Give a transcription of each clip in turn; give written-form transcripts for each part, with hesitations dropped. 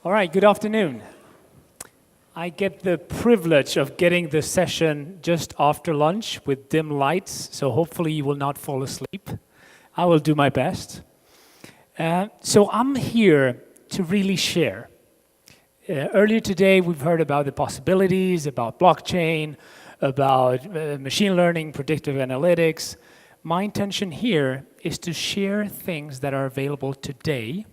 All right, good afternoon. I get the privilege of getting the session just after lunch with dim lights, so hopefully you will not fall asleep. I will do my best. So I'm here to really share. Earlier today, we've heard about the possibilities, about blockchain, about machine learning, predictive analytics. My intention here is to share things that are available today,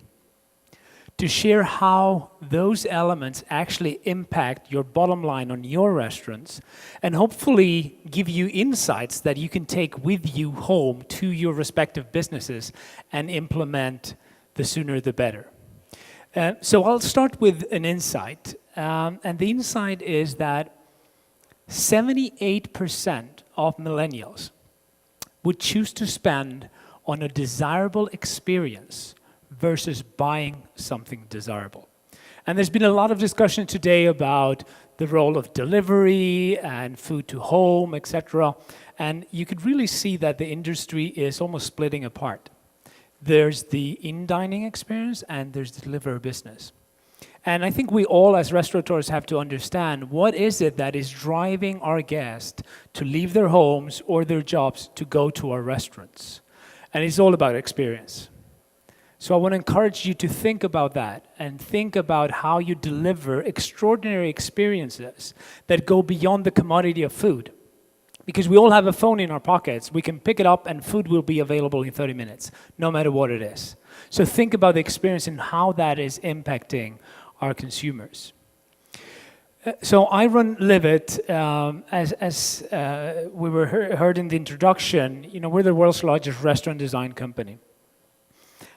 to share how those elements actually impact your bottom line on your restaurants, and hopefully give you insights that you can take with you home to your respective businesses and implement the sooner the better. So I'll start with an insight, and the insight is that 78% of millennials would choose to spend on a desirable experience versus buying something desirable. And there's been a lot of discussion today about the role of delivery and food to home, etc. And you could really see that the industry is almost splitting apart. There's the in-dining experience and there's the delivery business. And I think we all as restaurateurs have to understand what is it that is driving our guests to leave their homes or their jobs to go to our restaurants. And it's all about experience. So I want to encourage you to think about that and think about how you deliver extraordinary experiences that go beyond the commodity of food. Because we all have a phone in our pockets. We can pick it up and food will be available in 30 minutes, no matter what it is. So think about the experience and how that is impacting our consumers. So I run Livit, as we were heard in the introduction. You know, we're the world's largest restaurant design company.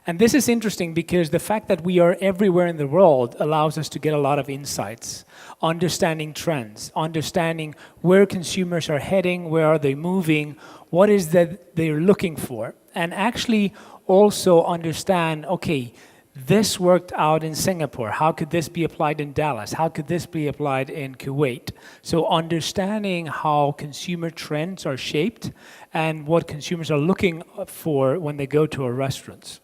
And this is interesting because the fact that we are everywhere in the world allows us to get a lot of insights, understanding trends, understanding where consumers are heading, where are they moving, what is that they're looking for, and actually also understand, okay, this worked out in Singapore. How could this be applied in Dallas? How could this be applied in Kuwait? So understanding how consumer trends are shaped and what consumers are looking for when they go to our restaurants.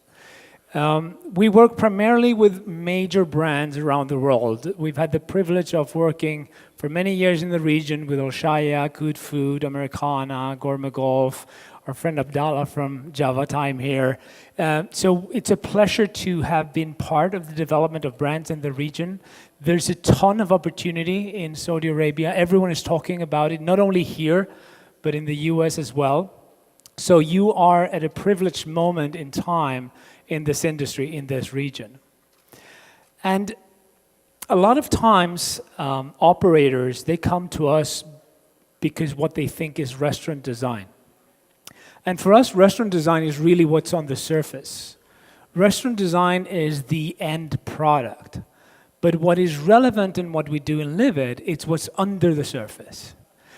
We work primarily with major brands around the world. We've had the privilege of working for many years in the region with Oshaya, Good Food, Americana, Gourmet Golf, our friend Abdallah from Java Time here. So it's a pleasure to have been part of the development of brands in the region. There's a ton of opportunity in Saudi Arabia. Everyone is talking about it, not only here, but in the US as well. So you are at a privileged moment in time in this industry, in this region. And a lot of times, operators, they come to us because what they think is restaurant design. And for us, restaurant design is really what's on the surface. Restaurant design is the end product. But what is relevant in what we do in Livit, it's what's under the surface.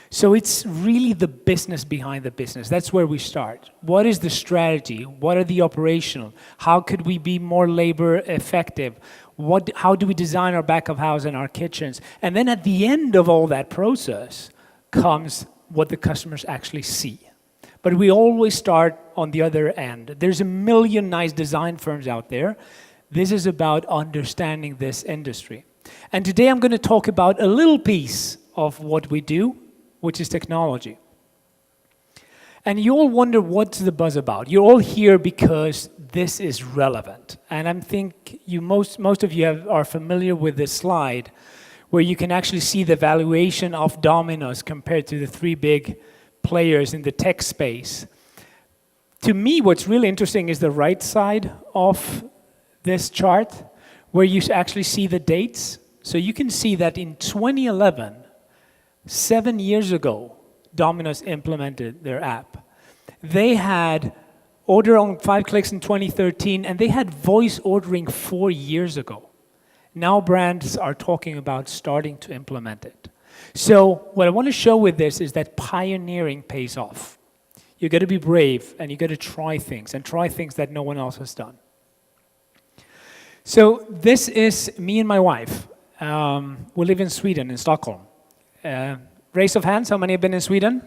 So it's really the business behind the business. That's where we start. What is the strategy? What are the operational? How could we be more labor effective? How do we design our back of house and our kitchens? And then at the end of all that process comes what the customers actually see. But we always start on the other end. There's a million nice design firms out there. This is about understanding this industry. And today I'm going to talk about a little piece of what we do, which is technology. And you all wonder what's the buzz about. You're all here because this is relevant. And I think most of you are familiar with this slide where you can actually see the valuation of Domino's compared to the three big players in the tech space. To me, what's really interesting is the right side of this chart where you actually see the dates. So you can see that in 2011, 7 years ago, Domino's implemented their app. They had order on 5 clicks in 2013, and they had voice ordering 4 years ago. Now brands are talking about starting to implement it. So what I want to show with this is that pioneering pays off. You got to be brave, and you got to try things that no one else has done. So this is me and my wife. We live in Sweden, in Stockholm. Raise of hands, how many have been in Sweden?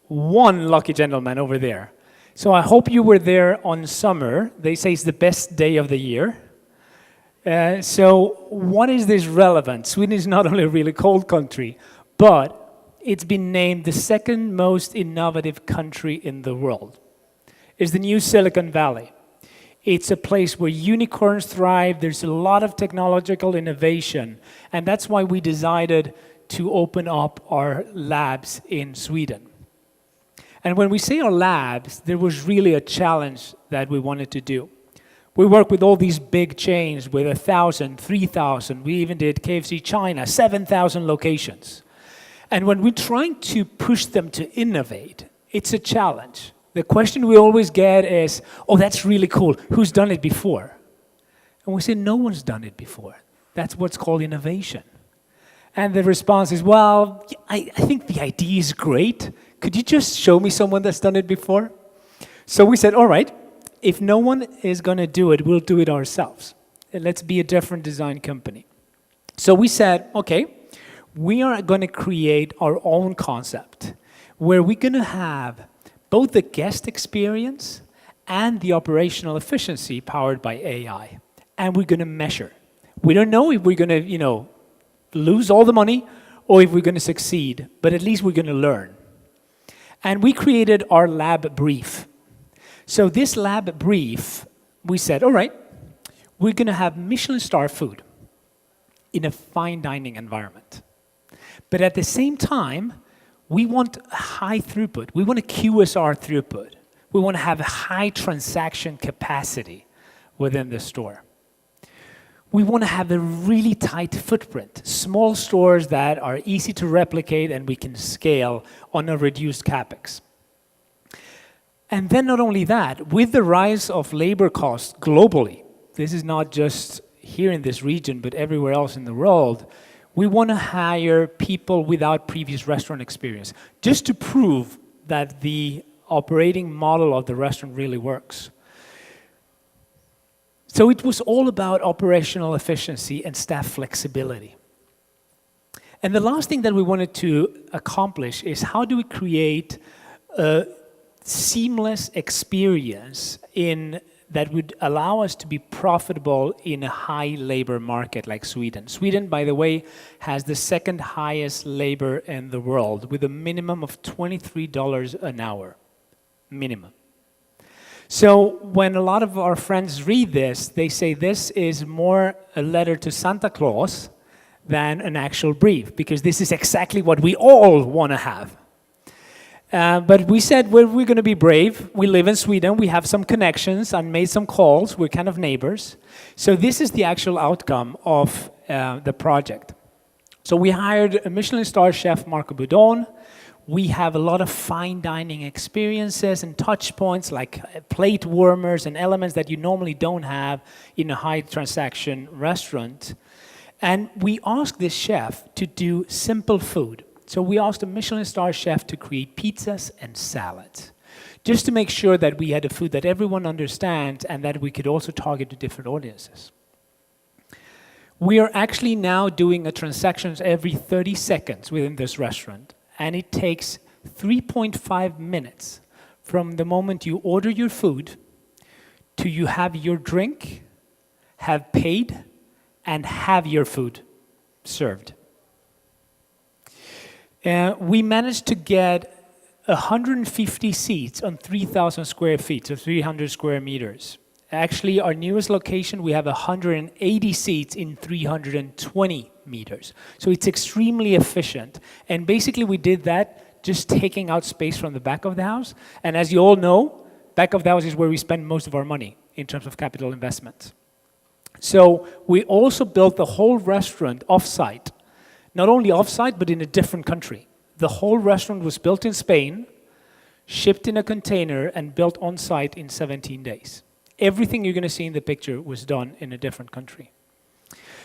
One lucky gentleman over there. So I hope you were there on summer. They say it's the best day of the year. So what is this relevant? Sweden is not only a really cold country, but it's been named the second most innovative country in the world. It's the new Silicon Valley. It's a place where unicorns thrive. There's a lot of technological innovation. And that's why we decided to open up our labs in Sweden. And when we say our labs, there was really a challenge that we wanted to do. We work with all these big chains with 1,000, 3,000. We even did KFC China, 7,000 locations. And when we're trying to push them to innovate, it's a challenge. The question we always get is, oh, that's really cool. Who's done it before? And we say, no one's done it before. That's what's called innovation. And the response is, well, I think the idea is great. Could you just show me someone that's done it before? So we said, all right, if no one is going to do it, we'll do it ourselves. And let's be a different design company. So we said, okay, we are going to create our own concept where we're going to have both the guest experience and the operational efficiency powered by AI. And we're going to measure. We don't know if we're going to, lose all the money or if we're going to succeed, but at least we're going to learn. And we created our lab brief. So this lab brief, we said, all right, we're going to have Michelin star food in a fine dining environment. But at the same time, we want high throughput. We want a QSR throughput. We want to have a high transaction capacity within the store. We want to have a really tight footprint, small stores that are easy to replicate and we can scale on a reduced capex. And then not only that, with the rise of labor costs globally, this is not just here in this region, but everywhere else in the world, we want to hire people without previous restaurant experience, just to prove that the operating model of the restaurant really works. So it was all about operational efficiency and staff flexibility. And the last thing that we wanted to accomplish is how do we create a seamless experience that would allow us to be profitable in a high labor market like Sweden. Sweden, by the way, has the second highest labor in the world with a minimum of $23 an hour, minimum. So when a lot of our friends read this, they say this is more a letter to Santa Claus than an actual brief, because this is exactly what we all want to have. But we said, well, we're going to be brave. We live in Sweden. We have some connections and made some calls. We're kind of neighbors. So this is the actual outcome of the project. So we hired a Michelin star chef, Marco Boudon. We have a lot of fine dining experiences and touch points like plate warmers and elements that you normally don't have in a high transaction restaurant. And we asked this chef to do simple food. So we asked a Michelin star chef to create pizzas and salads, just to make sure that we had a food that everyone understands and that we could also target to different audiences. We are actually now doing transactions every 30 seconds within this restaurant. And it takes 3.5 minutes from the moment you order your food to you have your drink, have paid, and have your food served. We managed to get 150 seats on 3,000 square feet, so 300 square meters. Actually, our newest location, we have 180 seats in 320 meters. So it's extremely efficient. And basically, we did that just taking out space from the back of the house. And as you all know, back of the house is where we spend most of our money in terms of capital investment. So we also built the whole restaurant off-site. Not only off-site, but in a different country. The whole restaurant was built in Spain, shipped in a container, and built on-site in 17 days. Everything you're going to see in the picture was done in a different country.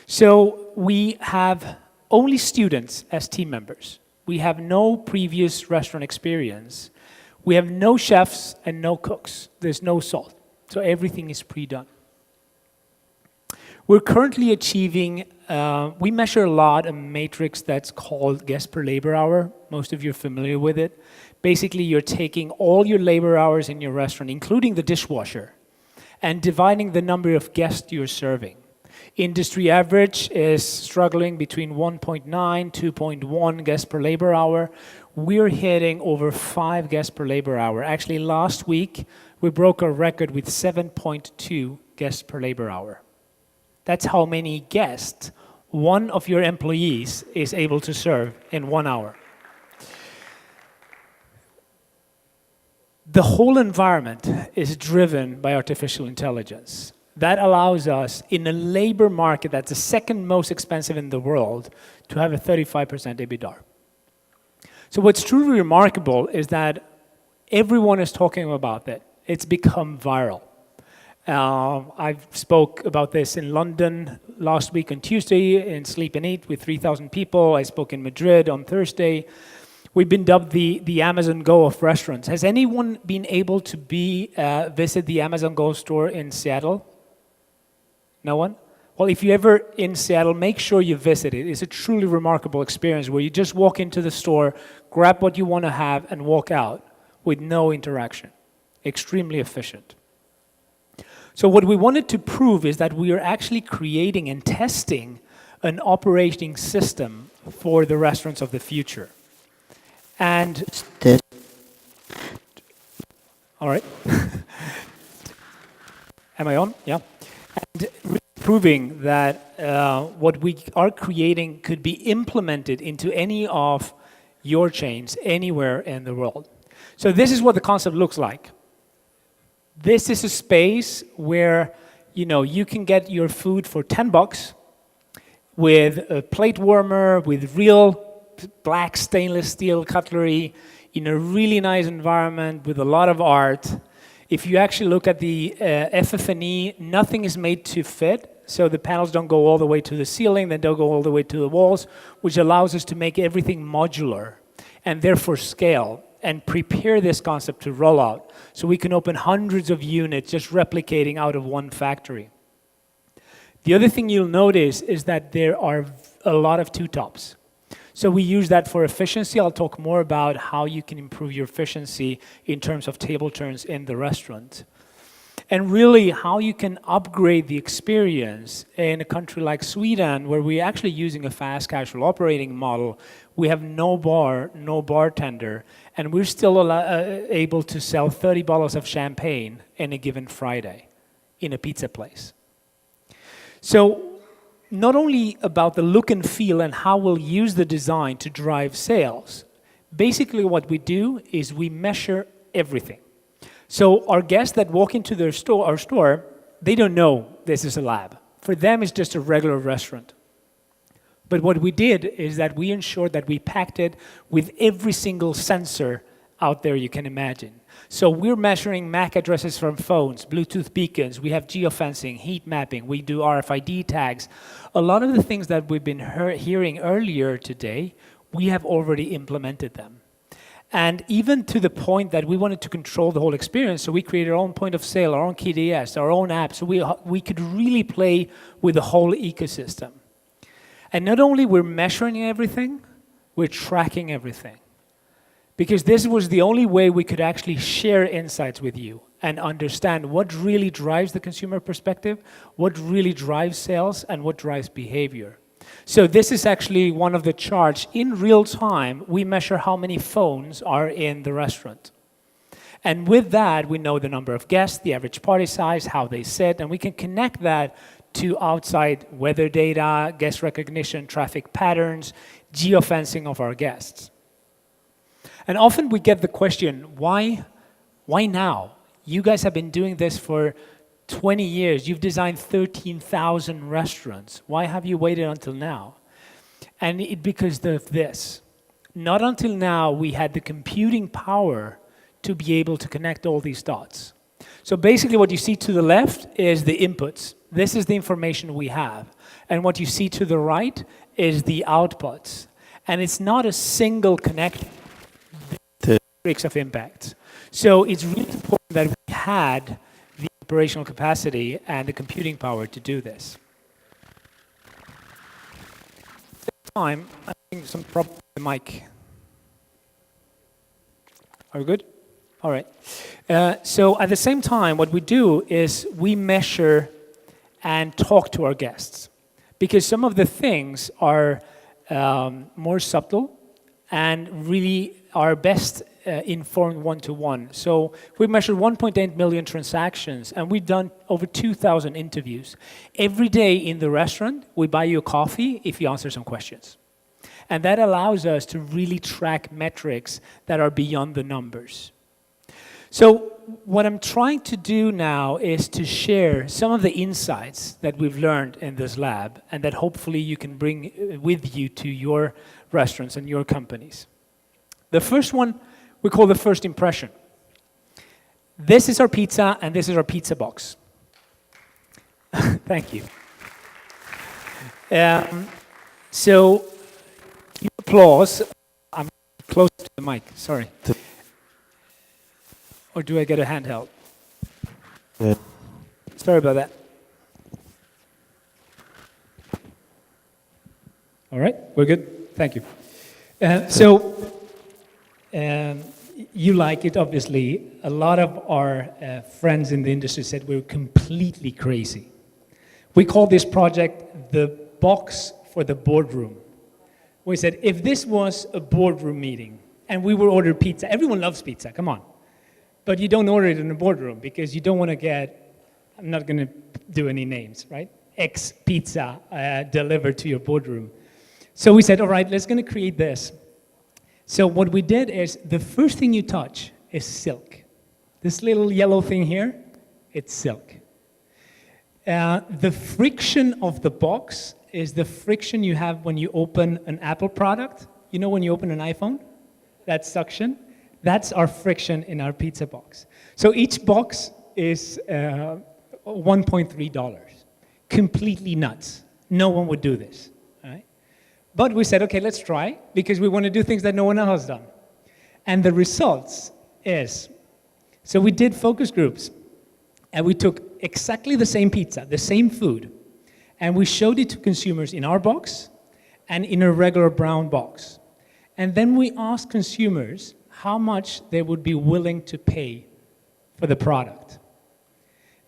So we have only students as team members. We have no previous restaurant experience. We have no chefs and no cooks. There's no salt. So everything is pre-done. We're currently achieving, we measure a lot a matrix that's called guest per labor hour. Most of you are familiar with it. Basically, you're taking all your labor hours in your restaurant, including the dishwasher, and dividing the number of guests you're serving. Industry average is struggling between 1.9, 2.1 guests per labor hour. We're hitting over 5 guests per labor hour. Actually, last week, we broke a record with 7.2 guests per labor hour. That's how many guests one of your employees is able to serve in 1 hour. The whole environment is driven by artificial intelligence. That allows us, in a labor market that's the second most expensive in the world, to have a 35% EBITDA. So what's truly remarkable is that everyone is talking about that. It's become viral. I spoke about this in London last week on Tuesday in Sleep and Eat with 3,000 people. I spoke in Madrid on Thursday. We've been dubbed the Amazon Go of restaurants. Has anyone been able to visit the Amazon Go store in Seattle? No one? Well, if you're ever in Seattle, make sure you visit it. It's a truly remarkable experience where you just walk into the store, grab what you want to have, and walk out with no interaction. Extremely efficient. So what we wanted to prove is that we are actually creating and testing an operating system for the restaurants of the future. And all right. Am I on? Yeah. And proving that what we are creating could be implemented into any of your chains anywhere in the world. So this is what the concept looks like. This is a space where you can get your food for $10 with a plate warmer, with real black stainless steel cutlery, in a really nice environment with a lot of art. If you actually look at the FF&E, nothing is made to fit, so the panels don't go all the way to the ceiling, they don't go all the way to the walls, which allows us to make everything modular and therefore scale and prepare this concept to roll out. So we can open hundreds of units just replicating out of one factory. The other thing you'll notice is that there are a lot of two-tops. So we use that for efficiency. I'll talk more about how you can improve your efficiency in terms of table turns in the restaurant. And really how you can upgrade the experience in a country like Sweden, where we're actually using a fast casual operating model. We have no bar, no bartender, and we're still able to sell 30 bottles of champagne in a given Friday in a pizza place. So not only about the look and feel and how we'll use the design to drive sales, basically what we do is we measure everything. So our guests that walk into our store, they don't know this is a lab. For them, it's just a regular restaurant. But what we did is that we ensured that we packed it with every single sensor out there you can imagine. So we're measuring MAC addresses from phones, Bluetooth beacons, we have geofencing, heat mapping, we do RFID tags. A lot of the things that we've been hearing earlier today, we have already implemented them. And even to the point that we wanted to control the whole experience, so we created our own point of sale, our own KDS, our own app, so we could really play with the whole ecosystem. And not only we're measuring everything, we're tracking everything. Because this was the only way we could actually share insights with you and understand what really drives the consumer perspective, what really drives sales, and what drives behavior. So this is actually one of the charts. In real time, we measure how many phones are in the restaurant. And with that, we know the number of guests, the average party size, how they sit, and we can connect that to outside weather data, guest recognition, traffic patterns, geofencing of our guests. And often we get the question, why now? You guys have been doing this for 20 years. You've designed 13,000 restaurants. Why have you waited until now? And because of this. Not until now we had the computing power to be able to connect all these dots. So basically what you see to the left is the inputs. This is the information we have. And what you see to the right is the outputs. And it's not a single connection. Matrix of impact. So it's really important that we had the operational capacity and the computing power to do this. At the time, I think some problem with the mic. Are we good? All right. So at the same time, what we do is we measure and talk to our guests. Because some of the things are more subtle and really are best informed one-to-one. So we measured 1.8 million transactions, and we've done over 2,000 interviews. Every day in the restaurant, we buy you a coffee if you answer some questions. And that allows us to really track metrics that are beyond the numbers. So what I'm trying to do now is to share some of the insights that we've learned in this lab and that hopefully you can bring with you to your restaurants and your companies. The first one we call the first impression. This is our pizza and this is our pizza box. Thank you. So, applause. I'm close to the mic, sorry. Or do I get a handheld? Yeah. Sorry about that. All right, we're good. Thank you. You like it, obviously. A lot of our friends in the industry said we're completely crazy. We call this project the box for the boardroom. We said, if this was a boardroom meeting and we were ordered pizza, everyone loves pizza, come on. But you don't order it in a boardroom because you don't want to get, I'm not going to do any names, right? X pizza delivered to your boardroom. So we said, all right, let's going to create this. So what we did is the first thing you touch is silk. This little yellow thing here, it's silk. The friction of the box is the friction you have when you open an Apple product. You know when you open an iPhone? That suction. That's our friction in our pizza box. So each box is $1.3. Completely nuts. No one would do this. Right? But we said, okay, let's try, because we want to do things that no one else has done. And the results is, so we did focus groups, and we took exactly the same pizza, the same food, and we showed it to consumers in our box and in a regular brown box. And then we asked consumers how much they would be willing to pay for the product.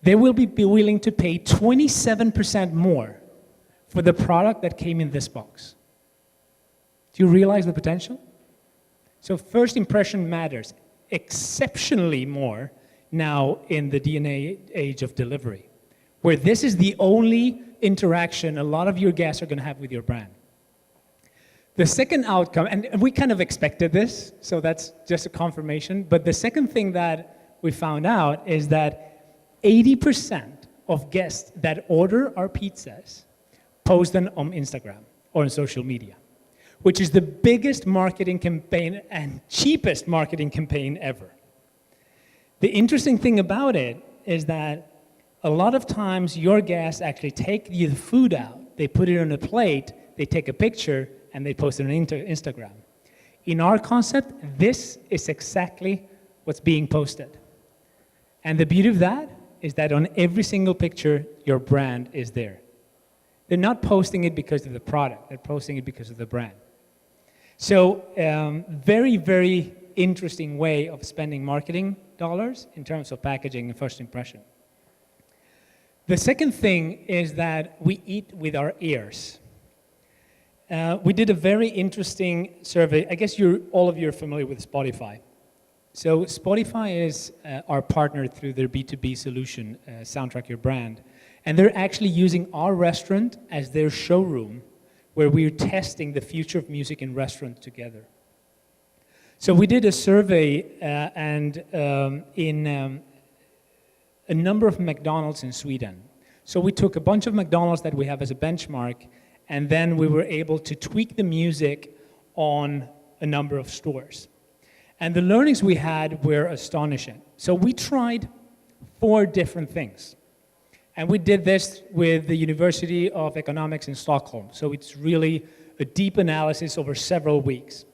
They will be willing to pay 27% more for the product that came in this box. Do you realize the potential? So first impression matters exceptionally more now in the DNA age of delivery, where this is the only interaction a lot of your guests are going to have with your brand. The second outcome, and we kind of expected this, so that's just a confirmation, but the second thing that we found out is that 80% of guests that order our pizzas post them on Instagram or on social media, which is the biggest marketing campaign and cheapest marketing campaign ever. The interesting thing about it is that a lot of times your guests actually take the food out, they put it on a plate, they take a picture, and they post it on Instagram. In our concept, this is exactly what's being posted. And the beauty of that is that on every single picture, your brand is there. They're not posting it because of the product, they're posting it because of the brand. So, very, very interesting way of spending marketing dollars in terms of packaging and first impression. The second thing is that we eat with our ears. We did a very interesting survey. I guess all of you are familiar with Spotify. So Spotify is our partner through their B2B solution, Soundtrack Your Brand. And they're actually using our restaurant as their showroom where we're testing the future of music in restaurants together. So we did a survey in a number of McDonald's in Sweden. So we took a bunch of McDonald's that we have as a benchmark, and then we were able to tweak the music on a number of stores. And the learnings we had were astonishing. So we tried 4 different things. And we did this with the University of Economics in Stockholm. So it's really a deep analysis over several weeks.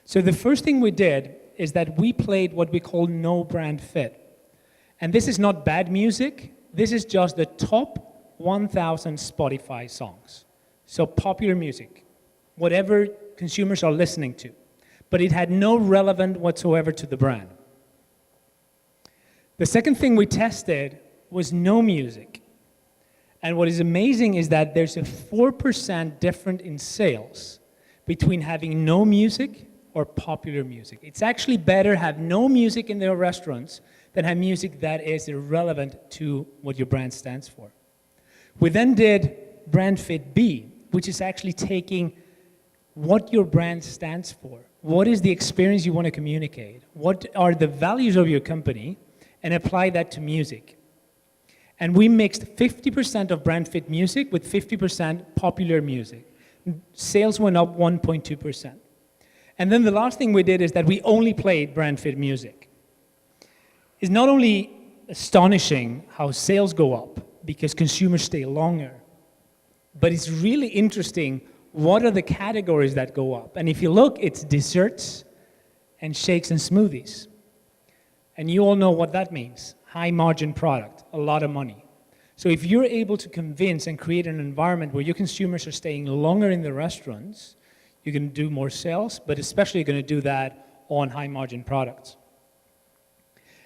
So the first thing we did is that we played what we call no brand fit. And this is not bad music. This is just the top 1,000 Spotify songs. So popular music, whatever consumers are listening to. But it had no relevance whatsoever to the brand. The second thing we tested was no music. And what is amazing is that there's a 4% difference in sales between having no music or popular music. It's actually better have no music in their restaurants than have music that is irrelevant to what your brand stands for. We then did Brand Fit B, which is actually taking what your brand stands for. What is the experience you want to communicate? What are the values of your company? And apply that to music. And we mixed 50% of brand fit music with 50% popular music. Sales went up 1.2%. And then the last thing we did is that we only played brand fit music. It's not only astonishing how sales go up because consumers stay longer, but it's really interesting what are the categories that go up. And if you look, it's desserts and shakes and smoothies. And you all know what that means. High margin product, a lot of money. So if you're able to convince and create an environment where your consumers are staying longer in the restaurants, you're going to do more sales, but especially you're going to do that on high margin products.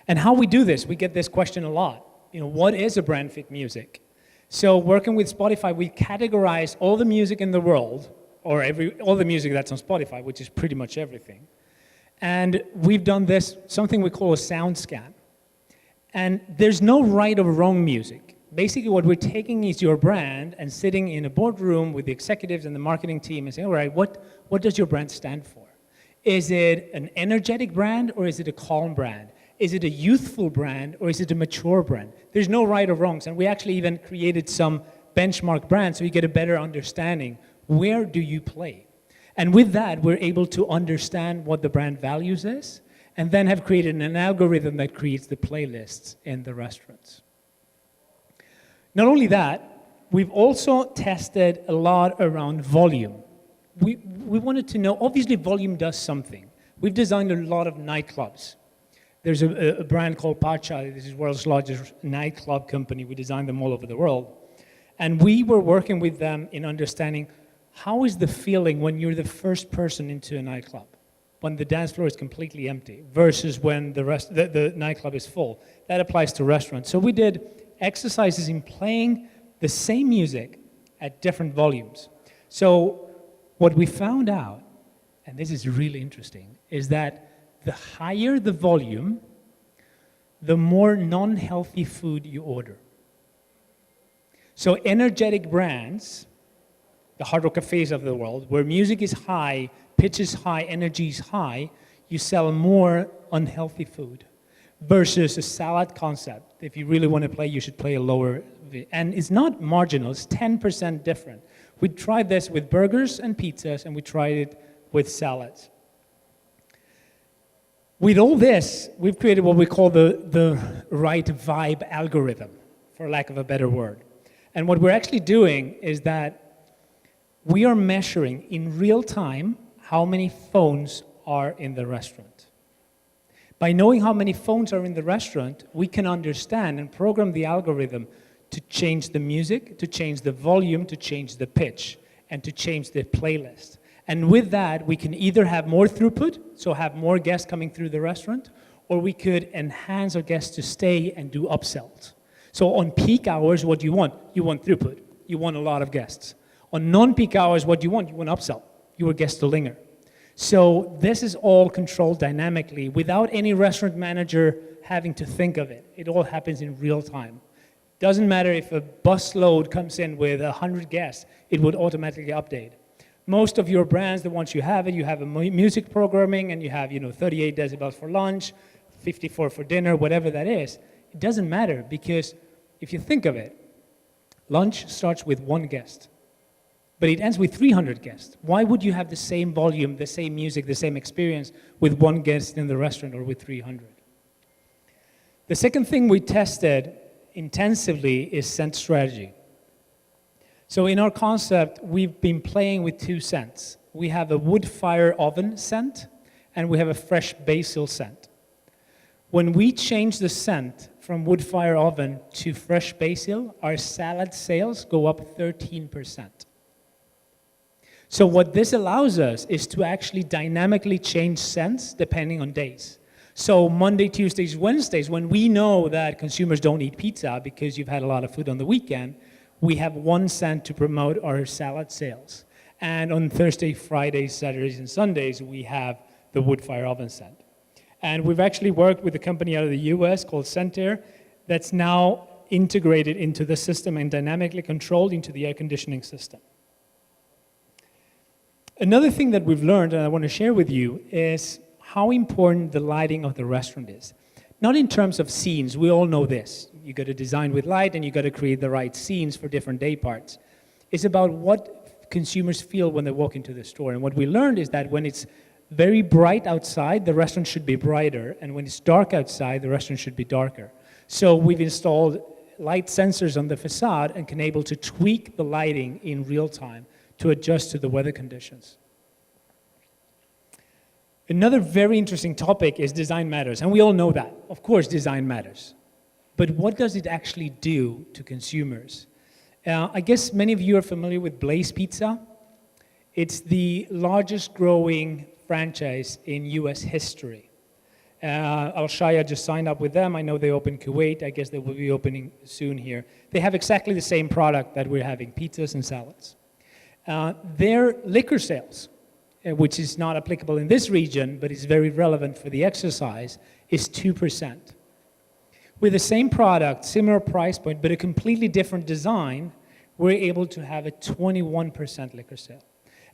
And how we do this, we get this question a lot. You know, what is a brand fit music? So working with Spotify, we categorize all the music in the world, or all the music that's on Spotify, which is pretty much everything. And we've done this, something we call a sound scan. And there's no right or wrong music. Basically what we're taking is your brand and sitting in a boardroom with the executives and the marketing team and saying, all right, what does your brand stand for? Is it an energetic brand or is it a calm brand? Is it a youthful brand or is it a mature brand? There's no right or wrongs. And we actually even created some benchmark brands so you get a better understanding. Where do you play? And with that, we're able to understand what the brand values is and then have created an algorithm that creates the playlists in the restaurants. Not only that, we've also tested a lot around volume. We wanted to know, obviously volume does something. We've designed a lot of nightclubs. There's a brand called Pacha. This is the world's largest nightclub company. We designed them all over the world. And we were working with them in understanding how is the feeling when you're the first person into a nightclub, when the dance floor is completely empty, versus when the nightclub is full. That applies to restaurants. So we did exercises in playing the same music at different volumes. So what we found out, and this is really interesting, is that the higher the volume, the more non-healthy food you order. So energetic brands, the Hard Rock Cafes of the world, where music is high, pitch is high, energy is high, you sell more unhealthy food versus a salad concept. If you really want to play, you should play a lower, and it's not marginal, it's 10% different. We tried this with burgers and pizzas, and we tried it with salads. With all this, we've created what we call the right vibe algorithm, for lack of a better word. And what we're actually doing is that we are measuring in real time how many phones are in the restaurant. By knowing how many phones are in the restaurant, we can understand and program the algorithm to change the music, to change the volume, to change the pitch, and to change the playlist. And with that, we can either have more throughput, so have more guests coming through the restaurant, or we could enhance our guests to stay and do upsells. So on peak hours, what do you want? You want throughput. You want a lot of guests. On non-peak hours, what do you want? You want upsell. You want guests to linger. So this is all controlled dynamically without any restaurant manager having to think of it. It all happens in real time. Doesn't matter if a bus load comes in with 100 guests, it would automatically update. Most of your brands, the ones you have a music programming and you have 38 decibels for lunch, 54 for dinner, whatever that is. It doesn't matter because if you think of it, lunch starts with one guest, but it ends with 300 guests. Why would you have the same volume, the same music, the same experience with one guest in the restaurant or with 300? The second thing we tested intensively is scent strategy. So in our concept, we've been playing with two scents. We have a wood fire oven scent, and we have a fresh basil scent. When we change the scent from wood fire oven to fresh basil, our salad sales go up 13%. So what this allows us is to actually dynamically change scents depending on days. So Monday, Tuesdays, Wednesdays, when we know that consumers don't eat pizza because you've had a lot of food on the weekend, we have 1 cent to promote our salad sales. And on Thursday, Fridays, Saturdays, and Sundays, we have the wood fire oven cent. And we've actually worked with a company out of the US called Centair that's now integrated into the system and dynamically controlled into the air conditioning system. Another thing that we've learned, and I want to share with you, is how important the lighting of the restaurant is. Not in terms of scenes, we all know this. You got to design with light and you got to create the right scenes for different day parts. It's about what consumers feel when they walk into the store. And what we learned is that when it's very bright outside, the restaurant should be brighter, and when it's dark outside, the restaurant should be darker. So we've installed light sensors on the facade and can able to tweak the lighting in real time to adjust to the weather conditions. Another very interesting topic is design matters, and we all know that. Of course, design matters. But what does it actually do to consumers? I guess many of you are familiar with Blaze Pizza. It's the largest growing franchise in US history. Al-Shaya just signed up with them. I know they opened Kuwait. I guess they will be opening soon here. They have exactly the same product that we're having, pizzas and salads. Their liquor sales, which is not applicable in this region, but is very relevant for the exercise, is 2%. With the same product, similar price point, but a completely different design, we're able to have a 21% liquor sale.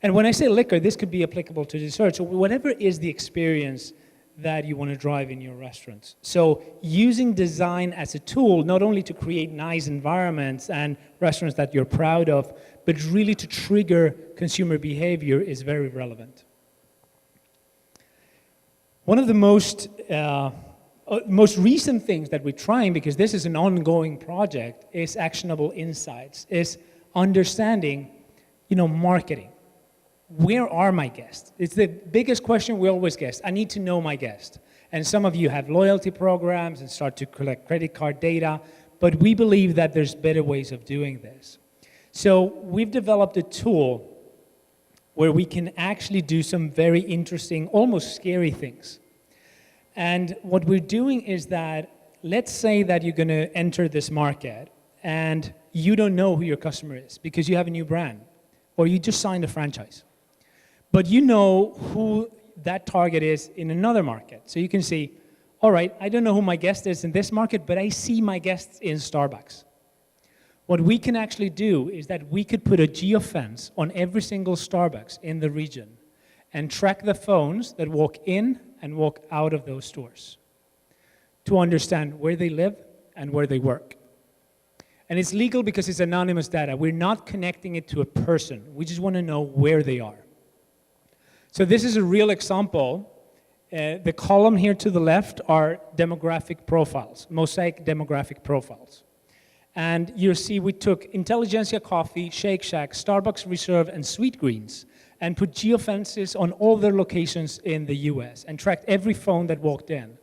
And when I say liquor, this could be applicable to dessert, so whatever is the experience that you want to drive in your restaurants. So using design as a tool, not only to create nice environments and restaurants that you're proud of, but really to trigger consumer behavior is very relevant. One of the most recent things that we're trying, because this is an ongoing project, is actionable insights, is understanding, marketing. Where are my guests? It's the biggest question we always get. I need to know my guest. And some of you have loyalty programs and start to collect credit card data, but we believe that there's better ways of doing this. So we've developed a tool where we can actually do some very interesting, almost scary things. And what we're doing is that, let's say that you're going to enter this market and you don't know who your customer is because you have a new brand or you just signed a franchise. But you know who that target is in another market. So you can see, all right, I don't know who my guest is in this market, but I see my guests in Starbucks. What we can actually do is that we could put a geofence on every single Starbucks in the region and track the phones that walk in and walk out of those stores to understand where they live and where they work. And it's legal because it's anonymous data. We're not connecting it to a person. We just want to know where they are. So this is a real example. The column here to the left are demographic profiles, mosaic demographic profiles. And you'll see we took Intelligentsia Coffee, Shake Shack, Starbucks Reserve, and Sweet Greens, and put geofences on all their locations in the US and tracked every phone that walked in.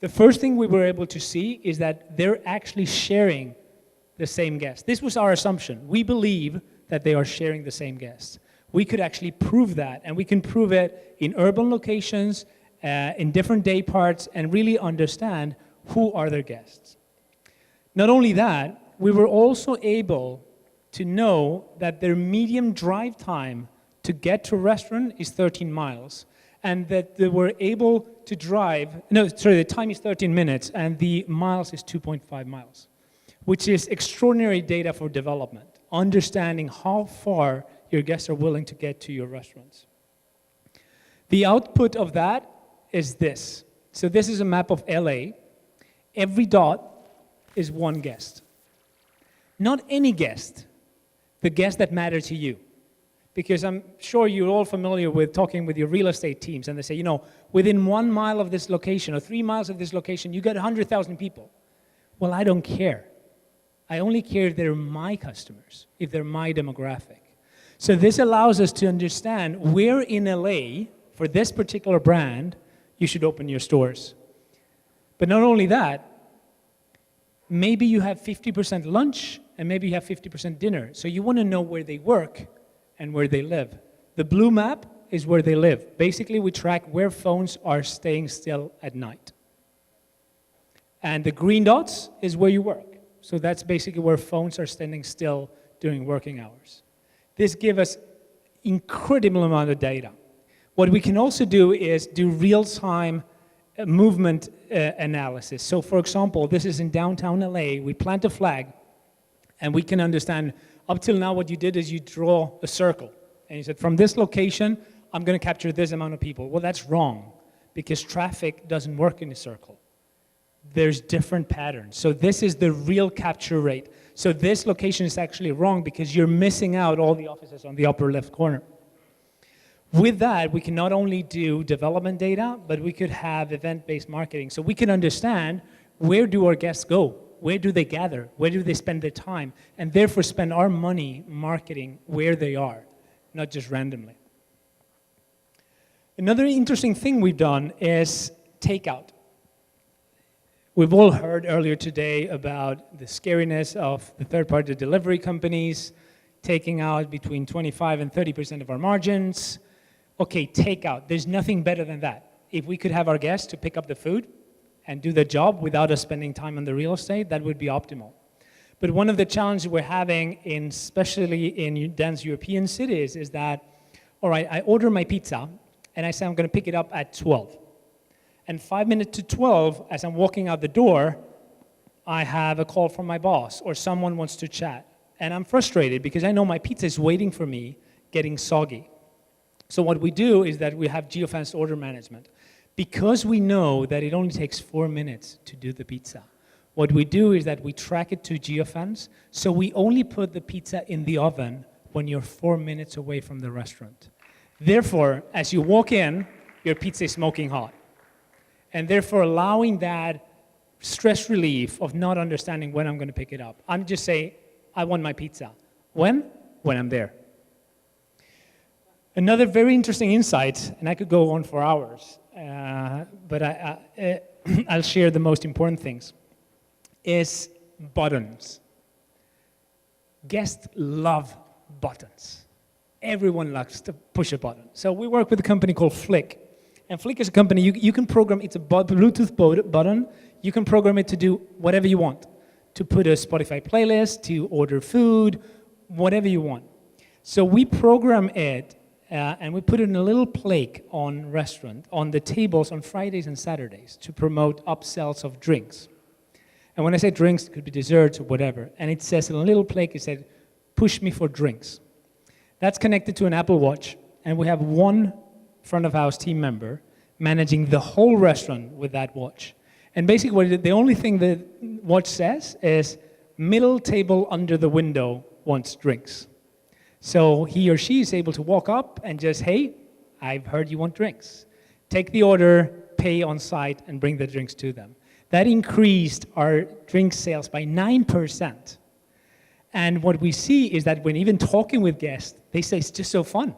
The first thing we were able to see is that they're actually sharing the same guests. This was our assumption. We believe that they are sharing the same guests. We could actually prove that, and we can prove it in urban locations, in different day parts, and really understand who are their guests. Not only that, we were also able to know that their median drive time to get to a restaurant is 13 miles, and that they were able to the time is 13 minutes, and the miles is 2.5 miles, which is extraordinary data for development, understanding how far your guests are willing to get to your restaurants. The output of that is this. So this is a map of LA. Every dot is one guest. Not any guest, the guest that matters to you. Because I'm sure you're all familiar with talking with your real estate teams, and they say, within 1 mile of this location or 3 miles of this location, you got 100,000 people. Well, I don't care. I only care if they're my customers, if they're my demographic. So this allows us to understand where in LA, for this particular brand, you should open your stores. But not only that, maybe you have 50% lunch and maybe you have 50% dinner. So you want to know where they work and where they live. The blue map is where they live. Basically, we track where phones are staying still at night. And the green dots is where you work. So that's basically where phones are standing still during working hours. This gives us incredible amount of data. What we can also do is do real-time movement analysis. So for example, this is in downtown LA, we plant a flag, and we can understand, up till now what you did is you draw a circle. And you said, from this location, I'm gonna capture this amount of people. Well, that's wrong, because traffic doesn't work in a circle. There's different patterns. So this is the real capture rate. So this location is actually wrong because you're missing out all the offices on the upper left corner. With that, we can not only do development data, but we could have event-based marketing. So we can understand, where do our guests go? Where do they gather? Where do they spend their time? And therefore spend our money marketing where they are, not just randomly. Another interesting thing we've done is takeout. We've all heard earlier today about the scariness of the third-party delivery companies taking out between 25 and 30% of our margins. Okay, takeout, there's nothing better than that. If we could have our guests to pick up the food and do the job without us spending time on the real estate, that would be optimal. But one of the challenges we're having, especially in dense European cities, is that, all right, I order my pizza, and I say I'm gonna pick it up at 12. And 5 minutes to 12, as I'm walking out the door, I have a call from my boss, or someone wants to chat. And I'm frustrated because I know my pizza is waiting for me, getting soggy. So what we do is that we have geofenced order management. Because we know that it only takes 4 minutes to do the pizza, what we do is that we track it to geofence, so we only put the pizza in the oven when you're 4 minutes away from the restaurant. Therefore, as you walk in, your pizza is smoking hot. And therefore allowing that stress relief of not understanding when I'm going to pick it up. I'm just saying, I want my pizza. When? When I'm there. Another very interesting insight, and I could go on for hours, but I'll share the most important things, is buttons. Guests love buttons. Everyone loves to push a button. So we work with a company called Flick. And Flick is a company, you can program, it's a Bluetooth button, you can program it to do whatever you want. To put a Spotify playlist, to order food, whatever you want. So we program it, and we put it in a little plaque on the tables on Fridays and Saturdays to promote upsells of drinks. And when I say drinks, it could be desserts or whatever. And it says in a little plaque, it said, push me for drinks. That's connected to an Apple Watch, and we have one front of house team member managing the whole restaurant with that watch. And basically, the only thing the watch says is, middle table under the window wants drinks. So he or she is able to walk up and just, hey, I've heard you want drinks. Take the order, pay on site, and bring the drinks to them. That increased our drink sales by 9%. And what we see is that when even talking with guests, they say, it's just so fun.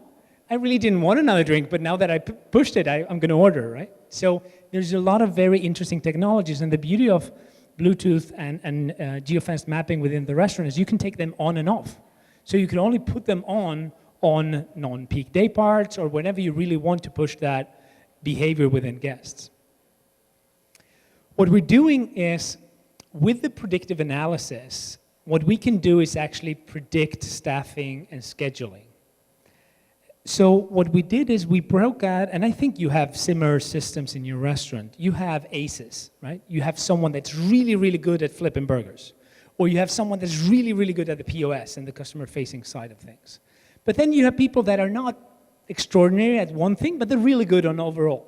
I really didn't want another drink, but now that I pushed it, I'm going to order, right? So there's a lot of very interesting technologies, and the beauty of Bluetooth and geofenced mapping within the restaurant is you can take them on and off. So you can only put them on non-peak day parts or whenever you really want to push that behavior within guests. What we're doing is, with the predictive analysis, what we can do is actually predict staffing and scheduling. So what we did is we broke out, and I think you have similar systems in your restaurant. You have aces, right? You have someone that's really, really good at flipping burgers. Or you have someone that's really, really good at the POS and the customer-facing side of things. But then you have people that are not extraordinary at one thing, but they're really good on overall.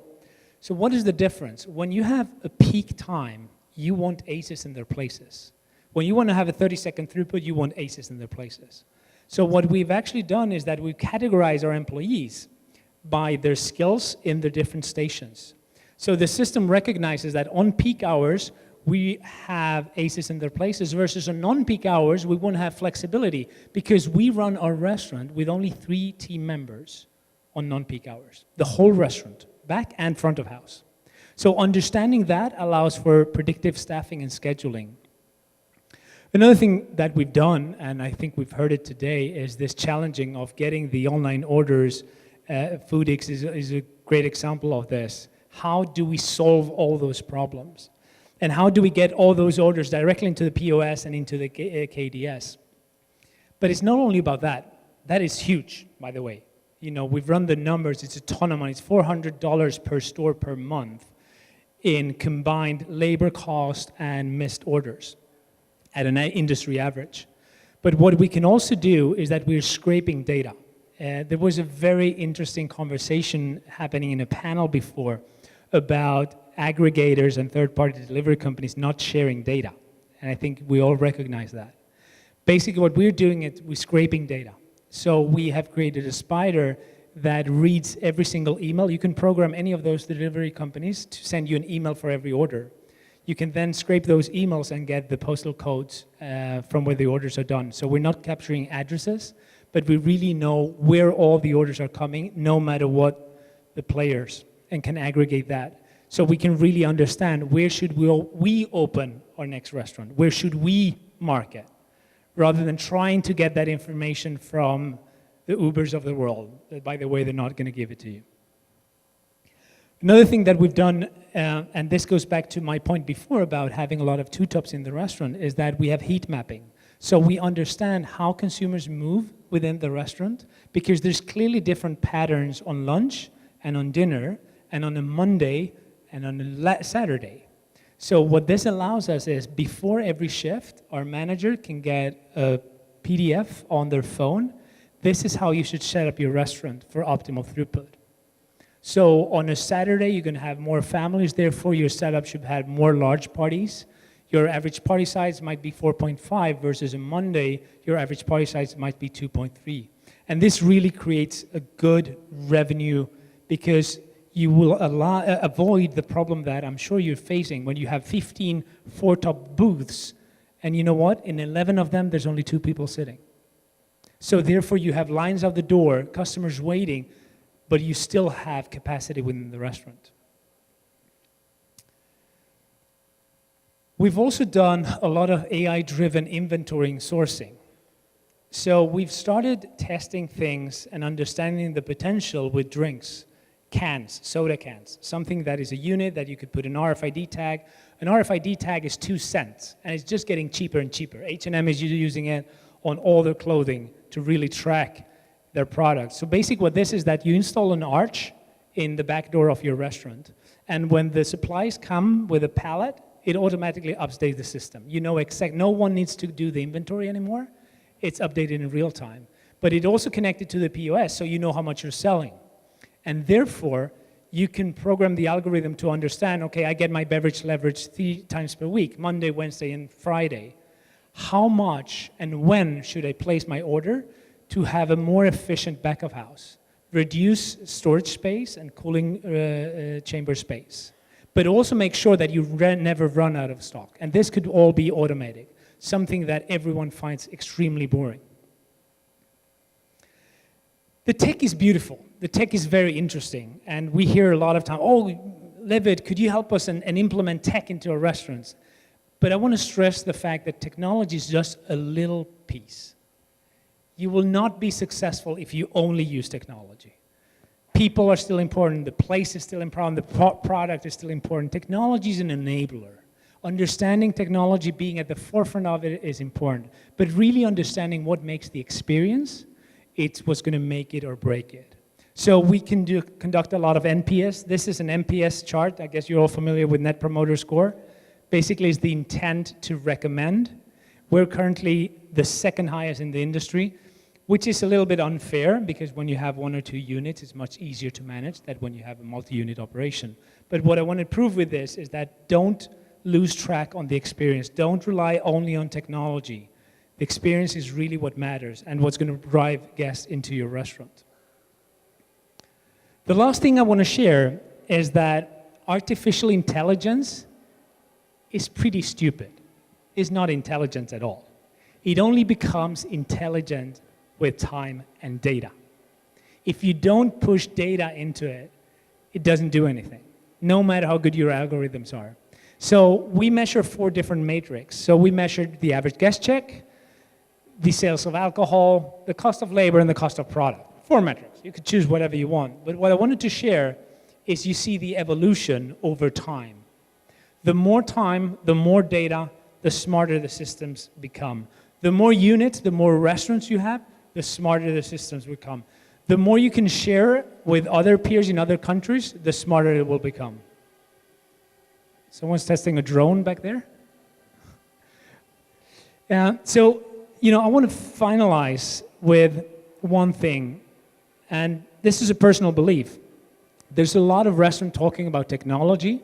So what is the difference? When you have a peak time, you want aces in their places. When you want to have a 30-second throughput, you want aces in their places. So what we've actually done is that we categorize our employees by their skills in the different stations. So the system recognizes that on peak hours, we have aces in their places versus on non-peak hours, we want to have flexibility because we run our restaurant with only 3 team members on non-peak hours. The whole restaurant, back and front of house. So understanding that allows for predictive staffing and scheduling. Another thing that we've done, and I think we've heard it today, is this challenging of getting the online orders. Foodics is a great example of this. How do we solve all those problems? And how do we get all those orders directly into the POS and into the KDS? But it's not only about that. That is huge, by the way. You know, we've run the numbers. It's a ton of money. It's $400 per store per month in combined labor cost and missed orders at an industry average. But what we can also do is that we're scraping data. There was a very interesting conversation happening in a panel before about aggregators and third-party delivery companies not sharing data. And I think we all recognize that. Basically, what we're doing is we're scraping data. So we have created a spider that reads every single email. You can program any of those delivery companies to send you an email for every order. You can then scrape those emails and get the postal codes from where the orders are done. So we're not capturing addresses, but we really know where all the orders are coming, no matter what the players, and can aggregate that. So we can really understand where should we open our next restaurant, where should we market, rather than trying to get that information from the Ubers of the world. By the way, they're not going to give it to you. Another thing that we've done, and this goes back to my point before about having a lot of two-tops in the restaurant, is that we have heat mapping. So we understand how consumers move within the restaurant, because there's clearly different patterns on lunch and on dinner and on a Monday and on a Saturday. So what this allows us is before every shift, our manager can get a PDF on their phone. This is how you should set up your restaurant for optimal throughput. So on a Saturday, you're going to have more families, therefore your setup should have more large parties. Your average party size might be 4.5 versus a Monday, your average party size might be 2.3. And this really creates a good revenue because you will avoid the problem that I'm sure you're facing when you have 15 four-top booths, and you know what? In 11 of them, there's only 2 people sitting. So therefore, you have lines out the door, customers waiting, but you still have capacity within the restaurant. We've also done a lot of AI-driven inventory and sourcing. So we've started testing things and understanding the potential with drinks. Cans, soda cans, something that is a unit that you could put an RFID tag. An RFID tag is 2 cents, and it's just getting cheaper and cheaper. H&M is using it on all their clothing to really track their products. So basically what this is that you install an arch in the back door of your restaurant, and when the supplies come with a pallet, it automatically updates the system. You know no one needs to do the inventory anymore. It's updated in real time. But it also connected to the POS, so you know how much you're selling. And therefore, you can program the algorithm to understand, okay, I get my beverage leverage 3 times per week, Monday, Wednesday, and Friday. How much and when should I place my order to have a more efficient back of house? Reduce storage space and cooling chamber space. But also make sure that you never run out of stock. And this could all be automated, something that everyone finds extremely boring. The tech is beautiful. The tech is very interesting, and we hear a lot of time, oh, Levit, could you help us and implement tech into our restaurants? But I want to stress the fact that technology is just a little piece. You will not be successful if you only use technology. People are still important, the place is still important, the product is still important. Technology is an enabler. Understanding technology, being at the forefront of it is important, but really understanding what makes the experience, it's what's going to make it or break it. So we can conduct a lot of NPS. This is an NPS chart. I guess you're all familiar with Net Promoter Score. Basically, it's the intent to recommend. We're currently the second highest in the industry, which is a little bit unfair because when you have 1 or 2 units, it's much easier to manage than when you have a multi-unit operation. But what I want to prove with this is that don't lose track on the experience. Don't rely only on technology. The experience is really what matters and what's going to drive guests into your restaurant. The last thing I want to share is that artificial intelligence is pretty stupid. It's not intelligent at all. It only becomes intelligent with time and data. If you don't push data into it, it doesn't do anything, no matter how good your algorithms are. So we measure 4 different metrics. So we measured the average guest check, the sales of alcohol, the cost of labor, and the cost of product. 4 metrics. You could choose whatever you want. But what I wanted to share is you see the evolution over time. The more time, the more data, the smarter the systems become. The more units, the more restaurants you have, the smarter the systems become. The more you can share with other peers in other countries, the smarter it will become. Someone's testing a drone back there. So, I want to finalize with one thing, and this is a personal belief. There's a lot of restaurants talking about technology,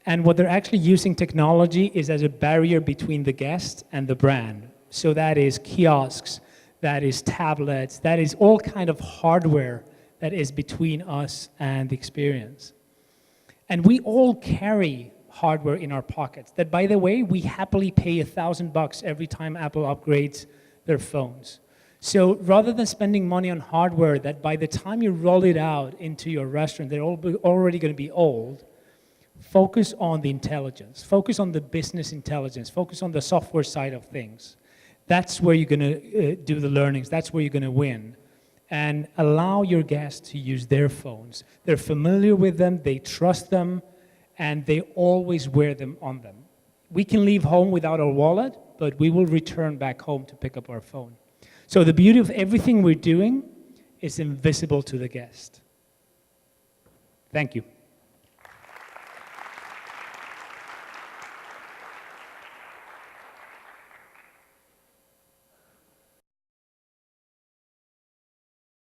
and what they're actually using technology is as a barrier between the guest and the brand. So that is kiosks, that is tablets, that is all kind of hardware that is between us and the experience. And we all carry hardware in our pockets that, by the way, we happily pay $1,000 every time Apple upgrades their phones. So rather than spending money on hardware that by the time you roll it out into your restaurant, they're already going to be old, focus on the intelligence, focus on the business intelligence, focus on the software side of things. That's where you're going to do the learnings. That's where you're going to win. And allow your guests to use their phones. They're familiar with them, they trust them, and they always wear them on them. We can leave home without our wallet, but we will return back home to pick up our phone. So the beauty of everything we're doing is invisible to the guest. Thank you.